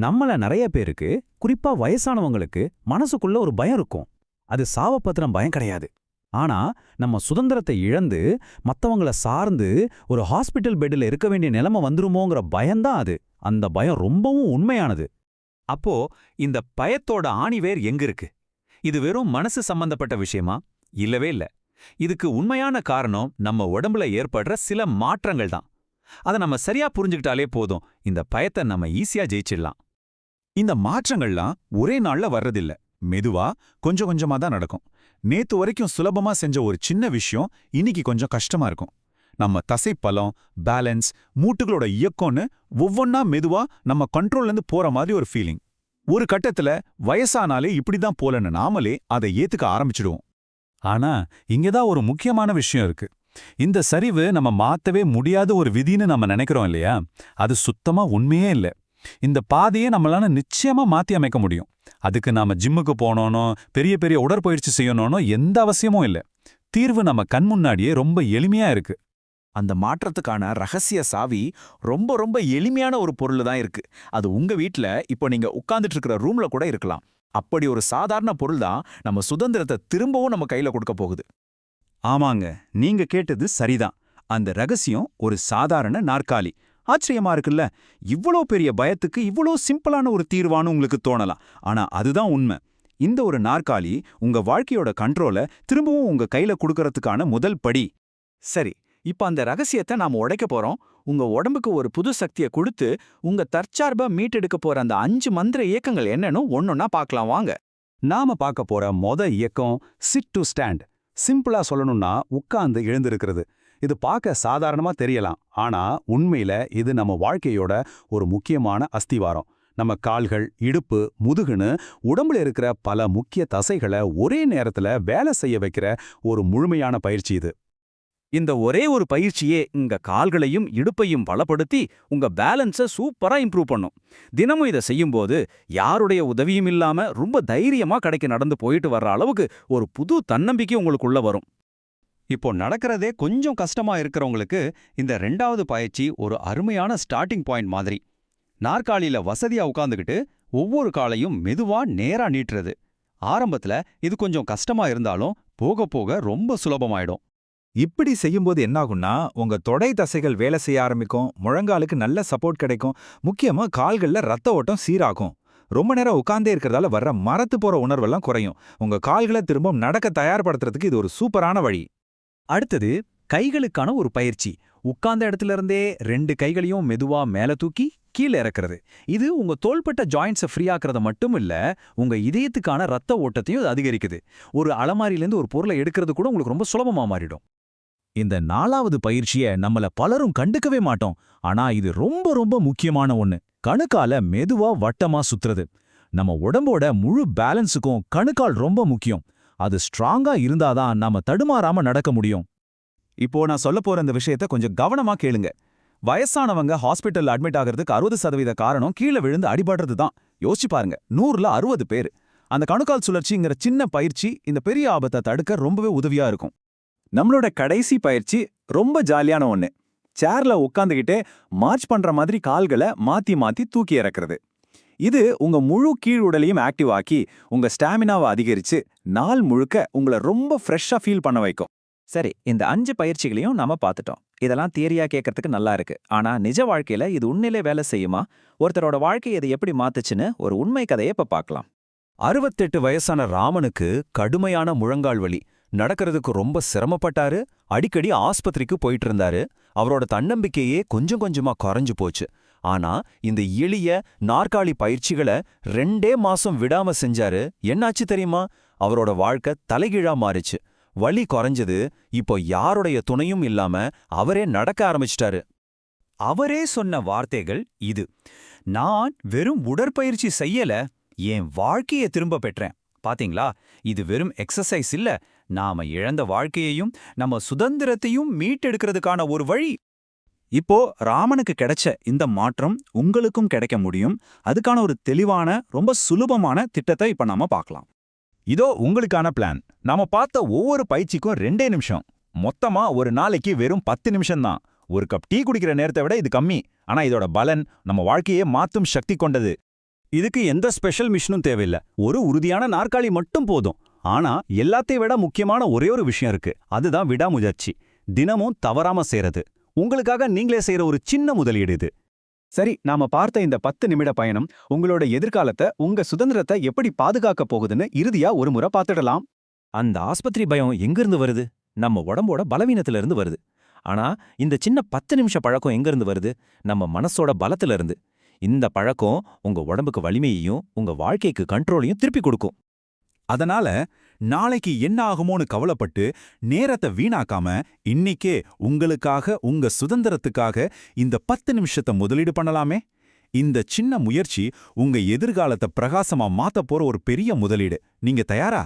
நம்மள நிறைய பேருக்கு, குறிப்பா வயசானவங்களுக்கு மனசுக்குள்ள ஒரு பயம் இருக்கும். அது சாவ பத்தின பயம் கிடையாது. ஆனா, நம்ம சுதந்திரத்தை இழந்து, மத்தவங்கள சார்ந்து ஒரு ஹாஸ்பிட்டல் பெட்ல இருக்க வேண்டிய நிலைமை வந்துருமோங்கிற பயம்தான் அது. அந்த பயம் ரொம்பவும் உண்மையானது. அப்போ இந்த பயத்தோட ஆணிவேர் எங்க இருக்கு? இது வெறும் மனசு சம்பந்தப்பட்ட விஷயமா? இல்லவே இல்ல. இதுக்கு உண்மையான காரணம் நம்ம உடம்புல ஏற்படுற சில மாற்றங்கள் தான். அத நம்ம சரியா புரிஞ்சுக்கிட்டாலே போதும், இந்த பயத்தை நம்ம ஈஸியா ஜெயிச்சிடலாம். இந்த மாற்றங்கள்லாம் ஒரே நாள்ல வர்றதில்ல. மெதுவா கொஞ்சம் கொஞ்சமா தான் நடக்கும். நேத்து வரைக்கும் சுலபமா செஞ்ச ஒரு சின்ன விஷயம் இன்னைக்கு கொஞ்சம் கஷ்டமா இருக்கும். நம்ம தசைப்பலம், பேலன்ஸ், மூட்டுகளோட இயக்கம்னு ஒவ்வொன்னா மெதுவா நம்ம கண்ட்ரோல்லேருந்து போற மாதிரி ஒரு ஃபீலிங். ஒரு கட்டத்துல வயசானாலே இப்படிதான் போலன்னு நாமளே அதை ஏத்துக்க ஆரம்பிச்சிடுவோம். ஆனா இங்கதான் ஒரு முக்கியமான விஷயம் இருக்கு. இந்த சரிவு நம்ம மாத்தவே முடியாத ஒரு விதின்னு நம்ம நினைக்கிறோம் இல்லையா? அது சுத்தமா உண்மையே இல்ல. இந்த பாதையை நம்மளால நிச்சயமா மாத்தி அமைக்க முடியும். அதுக்கு நாம ஜிம்முக்கு போனோனோ, பெரிய பெரிய உடற்பயிற்சி செய்யணும்னோ எந்த அவசியமும் இல்ல. தீர்வு நம்ம கண் முன்னாடியே ரொம்ப எளிமையா இருக்கு. அந்த மாற்றத்துக்கான ரகசிய சாவி ரொம்ப ரொம்ப எளிமையான ஒரு பொருள் தான் இருக்கு. அது உங்க வீட்ல இப்போ நீங்க உட்கார்ந்துட்டு இருக்கிற ரூம்ல கூட இருக்கலாம். அப்படி ஒரு சாதாரண பொருள் தான் நம்ம சுதந்திரத்தை திரும்பவும் நம்ம கையில கொடுக்க போகுது. ஆமாங்க, நீங்க கேட்டது சரிதான். அந்த ரகசியம் ஒரு சாதாரண நாற்காலி. ஆச்சரியமா இருக்குல்ல? இவ்வளோ பெரிய பயத்துக்கு இவ்வளோ சிம்பிளான ஒரு தீர்வான்னு உங்களுக்கு தோணலாம். ஆனா அதுதான் உண்மை. இந்த ஒரு நாற்காலி உங்க வாழ்க்கையோட கண்ட்ரோலை திரும்பவும் உங்க கையில கொடுக்கறதுக்கான முதல் படி. சரி, இப்ப அந்த ரகசியத்தை நாம உடைக்க போறோம். உங்க உடம்புக்கு ஒரு புது சக்தியை கொடுத்து உங்க தற்சார்பா மீட்டெடுக்க போற அந்த 5 மந்திர இயக்கங்கள் என்னன்னு ஒன்னொன்னா பார்க்கலாம் வாங்க. நாம பார்க்க போற இயக்கம் சிட் டு ஸ்டாண்ட். சிம்பிளா சொல்லணும்னா உட்கார்ந்து எழுந்திருக்கிறது. இது பார்க்க சாதாரணமா தெரியலாம். ஆனா உண்மையில இது நம்ம வாழ்க்கையோட ஒரு முக்கியமான அஸ்திவாரம். நம்ம கால்கள், இடுப்பு, முதுகுன்னு உடம்புல இருக்கிற பல முக்கிய தசைகளை ஒரே நேரத்துல வேலை செய்ய வைக்கிற ஒரு முழுமையான பயிற்சி இது. இந்த ஒரே ஒரு பயிற்சியே உங்க கால்களையும் இடுப்பையும் பலப்படுத்தி உங்க பேலன்ஸை சூப்பரா இம்ப்ரூவ் பண்ணும். தினமும் இதை செய்யும்போது யாருடைய உதவியும் இல்லாம ரொம்ப தைரியமா கடைக்கு நடந்து போயிட்டு வர்ற அளவுக்கு ஒரு புது தன்னம்பிக்கை உங்களுக்குள்ள வரும். இப்போ நடக்கிறதே கொஞ்சம் கஷ்டமா இருக்கிறவங்களுக்கு இந்த 2வது பயிற்சி ஒரு அருமையான ஸ்டார்டிங் பாயிண்ட் மாதிரி. நாற்காலியில வசதியா உட்காந்துக்கிட்டு ஒவ்வொரு காலையும் மெதுவா நேரா நீட்டுறது. ஆரம்பத்துல இது கொஞ்சம் கஷ்டமா இருந்தாலும் போக போக ரொம்ப சுலபமாயிடும். இப்படி செய்யும்போது என்னாகும்னா உங்க தொடை தசைகள் வேலை செய்ய ஆரம்பிக்கும், முழங்காலுக்கு நல்ல சப்போர்ட் கிடைக்கும், முக்கியமா கால்கள்ல ரத்த ஓட்டம் சீராகும். ரொம்ப நேரம் உட்கார்ந்தே இருக்கிறதால வர்ற மரத்து போற உணர்வெல்லாம் குறையும். உங்க கால்களை திரும்ப நடக்க தயார்படுத்துறதுக்கு இது ஒரு சூப்பரான வழி. அடுத்தது கைகளுக்கான ஒரு பயிற்சி. உட்கார்ந்த இடத்துல இருந்தே 2 கைகளையும் மெதுவா மேல தூக்கி கீழே இறக்குறது. இது உங்க தோள்பட்ட ஜாயிண்ட்ஸை ஃப்ரீ ஆக்குறத மட்டும் இல்ல, உங்க இதயத்துக்கான ரத்த ஓட்டத்தையும் அது அதிகரிக்குது. ஒரு அலமாரியிலேருந்து ஒரு பொருளை எடுக்கிறது கூட உங்களுக்கு ரொம்ப சுலபமா மாறிடும். இந்த 4வது பயிற்சியை நம்மள பலரும் கண்டுக்கவே மாட்டோம். ஆனா இது ரொம்ப ரொம்ப முக்கியமான ஒண்ணு. கணுக்கால மெதுவா வட்டமா சுத்துறது. நம்ம உடம்போட முழு பேலன்ஸுக்கும் கணுக்கால் ரொம்ப முக்கியம். அது ஸ்ட்ராங்கா இருந்தாதான் நாம தடுமாறாம நடக்க முடியும். இப்போ நான் சொல்ல போற இந்த விஷயத்த கொஞ்சம் கவனமா கேளுங்க. வயசானவங்க ஹாஸ்பிட்டல் அட்மிட் ஆகிறதுக்கு 60% காரணம் கீழே விழுந்து அடிபடுறது தான். யோசிச்சு பாருங்க, 100ல 60 பேர். அந்த கணுக்கால் சுழற்சிங்கிற சின்ன பயிற்சி இந்த பெரிய ஆபத்தை தடுக்க ரொம்பவே உதவியா இருக்கும். நம்மளோட கடைசி பயிற்சி ரொம்ப ஜாலியான ஒண்ணு. சேர்ல உட்காந்துக்கிட்டே மார்ச் பண்ற மாதிரி கால்களை மாத்தி மாத்தி தூக்கி இறக்குறது. இது உங்க முழு கீழ் உடலையும் ஆக்டிவ் ஆக்கி உங்க ஸ்டாமினாவை அதிகரிச்சு நாள் முழுக்க உங்களை ரொம்ப ஃப்ரெஷ்ஷா ஃபீல் பண்ண வைக்கும். சரி, இந்த 5 பயிற்சிகளையும் நாம பார்த்துட்டோம். இதெல்லாம் தியரியா கேட்கறதுக்கு நல்லா இருக்கு. ஆனா நிஜ வாழ்க்கையில இது உண்மையிலே வேலை செய்யுமா? ஒருத்தரோட வாழ்க்கையை இது எப்படி மாத்துச்சுன்னு ஒரு உண்மை கதையை இப்ப பார்க்கலாம். 68 வயசான ராமனுக்கு கடுமையான முழங்கால் வலி. நடக்கிறதுக்கு ரொம்ப சிரமப்பட்டாரு. அடிக்கடி ஆஸ்பத்திரிக்கு போயிட்டு இருந்தாரு. அவரோட தன்னம்பிக்கையே கொஞ்சம் கொஞ்சமா குறைஞ்சு போச்சு. ஆனா இந்த எளிய நாற்காலி பயிற்சிகளை 2 மாசம் விடாம செஞ்சாரு. என்னாச்சு தெரியுமா? அவரோட வாழ்க்கை தலைகீழா மாறிச்சு. வலி குறைஞ்சது. இப்போ யாருடைய துணையும் இல்லாம அவரே நடக்க ஆரம்பிச்சிட்டாரு. அவரே சொன்ன வார்த்தைகள் இது: நான் வெறும் உடற்பயிற்சி செய்யல, என் வாழ்க்கையை திரும்ப பெற்றேன். பாத்தீங்களா? இது வெறும் எக்ஸசைஸ் இல்ல, நாம இழந்த வாழ்க்கையையும் நம்ம சுதந்திரத்தையும் மீட்டெடுக்கிறதுக்கான ஒரு வழி. இப்போ ராமனுக்கு கிடைச்ச இந்த மாற்றம் உங்களுக்கும் கிடைக்க முடியும். அதுக்கான ஒரு தெளிவான, ரொம்ப சுலபமான திட்டத்தை இப்ப நாம பார்க்கலாம். இதோ உங்களுக்கான பிளான். நாம பார்த்த ஒவ்வொரு பயிற்சிக்கும் 2 நிமிஷம். மொத்தமா ஒரு நாளைக்கு வெறும் 10 நிமிஷம் தான். ஒரு கப் டீ குடிக்கிற நேரத்தை விட இது கம்மி. ஆனா இதோட பலன் நம்ம வாழ்க்கையே மாத்தும் சக்தி கொண்டது. இதுக்கு எந்த ஸ்பெஷல் மிஷினும் தேவையில்ல. ஒரு உறுதியான நாற்காலி மட்டும் போதும். ஆனா எல்லாத்தையும் விட முக்கியமான ஒரே ஒரு விஷயம் இருக்கு. அதுதான் விடாமுயற்சி. தினமும் தவறாம செய்றது. உங்களுக்காக நீங்களே செய்யற ஒரு சின்ன முதலீடு இது. சரி, நாம பார்த்த இந்த 10 நிமிட பயணம் உங்களோட எதிர்காலத்தை, உங்க சுதந்திரத்தை எப்படி பாதுகாக்க போகுதுன்னு இறுதியா ஒரு முறை பார்த்துடலாம். அந்த ஆஸ்பத்திரி பயம் எங்கிருந்து வருது? நம்ம உடம்போட பலவீனத்துல இருந்து வருது. ஆனா இந்த சின்ன 10 நிமிஷ பழக்கம் எங்கிருந்து வருது? நம்ம மனசோட பலத்துல இருந்து. இந்த பழக்கம் உங்க உடம்புக்கு வலிமையையும் உங்க வாழ்க்கைக்கு கண்ட்ரோலையும் திருப்பி கொடுக்கும். அதனால நாளைக்கு என்ன ஆகுமோன்னு கவலைப்பட்டு நேரத்தை வீணாக்காம இன்னிக்கே உங்களுக்காக, உங்க சுதந்திரத்துக்காக இந்த 10 நிமிஷத்தை முதலீடு பண்ணலாமே. இந்த சின்ன முயற்சி உங்க எதிர்காலத்தை பிரகாசமா மாத்தப் போற ஒரு பெரிய முதலீடு. நீங்க தயாரா?